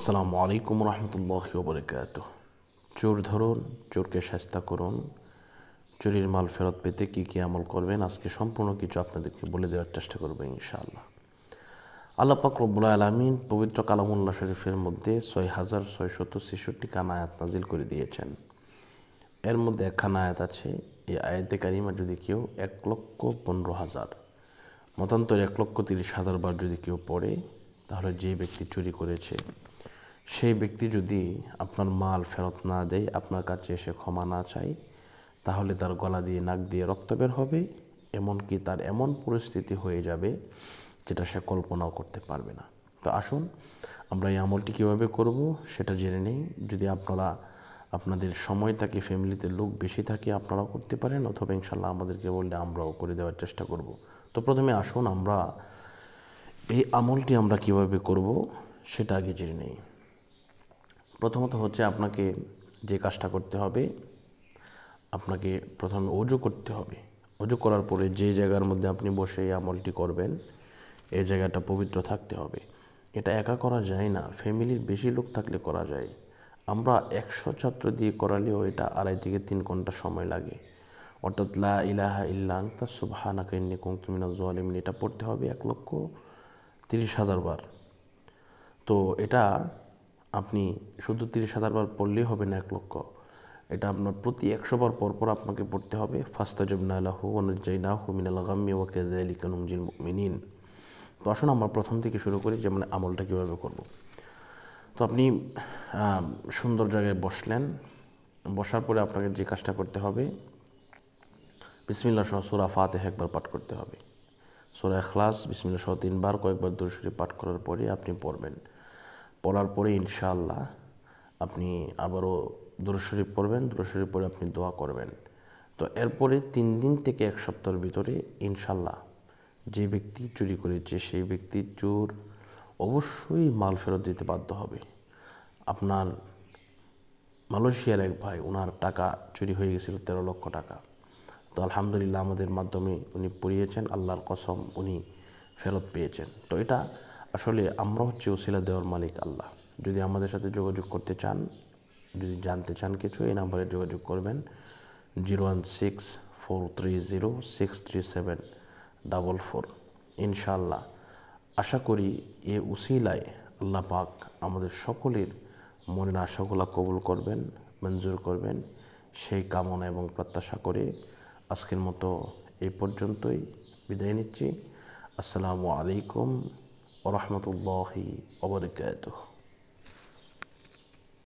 আসসালামু আলাইকুম রহমতুল্লাহি ওয়া বারাকাতুহু। চোর ধরুন, চোরকে শাস্তা করুন। চুরির মাল ফেরত পেতে কী কী আমল করবেন, আজকে সম্পূর্ণ কিছু আপনাদেরকে বলে দেওয়ার চেষ্টা করবো ইনশাআল্লাহ। আল্লাহ পাক রব্বুল আলামিন পবিত্র কালামুল্লাহ শরীফের মধ্যে ৬,৬৬৬ খানা আয়াত নাজিল করে দিয়েছেন। এর মধ্যে একখানা আয়াত আছে, এই আয়াতে কারিমা যদি কেউ ১,১৫,০০০ মতান্তর ১,৩০,০০০ বার যদি কেউ পড়ে, তাহলে যে ব্যক্তি চুরি করেছে সেই ব্যক্তি যদি আপনার মাল ফেরত না দেয়, আপনার কাছে এসে ক্ষমা না চায়, তাহলে তার গলা দিয়ে নাক দিয়ে রক্ত বের হবে, এমনকি তার এমন পরিস্থিতি হয়ে যাবে যেটা সে কল্পনাও করতে পারবে না। তো আসুন আমরা এই আমলটি কীভাবে করব সেটা জেনে নেই। যদি আপনাদের সময় থাকে, ফ্যামিলিতে লোক বেশি থাকে, আপনারাও করতে পারেন, অথবা ইনশাল্লাহ আমাদেরকে বললে আমরাও করে দেওয়ার চেষ্টা করব। তো প্রথমে আসুন আমরা এই আমলটি আমরা কীভাবে করব সেটা আগে জেনে নেই। প্রথমত হচ্ছে আপনাকে যে কাজটা করতে হবে, আপনাকে প্রথমে অজু করতে হবে। অজু করার পরে যে জায়গার মধ্যে আপনি বসে এই আমলটি করবেন, এই জায়গাটা পবিত্র থাকতে হবে। এটা একা করা যায় না, ফ্যামিলির বেশি লোক থাকলে করা যায়। আমরা ১০০ ছাত্র দিয়ে করালেও এটা ২.৫ থেকে ৩ ঘন্টা সময় লাগে। অর্থাৎ লা ইলাহা ইল্লা আনতা সুবহানাকা ইন্নী কুনতু মিনাজ জালিমিন এটা পড়তে হবে ১,৩০,০০০ বার। তো এটা আপনি শুধু ৩০,০০০ বার পড়লেই হবে না ১,০০,০০০, এটা আপনার প্রতি ১০০ বার পরপর আপনাকে পড়তে হবে। ফাস্তাজাবনা লাহু ওয়া নাজ্জাইনাহু মিনাল গাম্মি ওয়া কাযালিকা নুনজিল মুমিনিন। তো আসুন আমরা প্রথম থেকে শুরু করি, যেমন আমলটা কীভাবে করব। তো আপনি সুন্দর জায়গায় বসলেন, বসার পরে আপনাকে যে কাজটা করতে হবে, বিসমিল্লাহ সহ সূরা ফাতিহা একবার পাঠ করতে হবে। সূরা ইখলাস বিসমিল্লাহ সহ ৩ বার কয়েকবার দুরূদ শরীফ পাঠ করার পরে আপনি পড়বেন। পড়ার পরে ইনশাআল্লাহ আপনি আবারও দুরূদ শরীফ পড়বেন, দুরূদ শরীফ পড়ে আপনি দোয়া করবেন। তো এরপরে ৩ দিন থেকে ১ সপ্তাহের ভিতরে ইনশাআল্লাহ যে ব্যক্তি চুরি করেছে সেই ব্যক্তি চোর অবশ্যই মাল ফেরত দিতে বাধ্য হবে। আপনার মালয়েশিয়ার এক ভাই, ওনার টাকা চুরি হয়ে গেছিল ১৩ লক্ষ টাকা। তো আলহামদুলিল্লাহ আমাদের মাধ্যমে উনি পড়িয়েছেন, আল্লাহর কসম উনি ফেরত পেয়েছেন। তো এটা আসলে আমরা হচ্ছে ওসিলা দেওয়ার মালিক আল্লাহ। যদি আমাদের সাথে যোগাযোগ করতে চান, যদি জানতে চান কিছু, এই নাম্বারে যোগাযোগ করবেন 01643063744। ইনশাআল্লাহ আশা করি এ উসিলায় আল্লাহ পাক আমাদের সকলের মনের আশাগুলা কবুল করবেন, মঞ্জুর করবেন, সেই কামনা এবং প্রত্যাশা করে আজকের মতো এই পর্যন্তই বিদায় নিচ্ছি। আসসালামু আলাইকুম ওয়া রাহমাতুল্লাহি ওয়া বারাকাতুহু।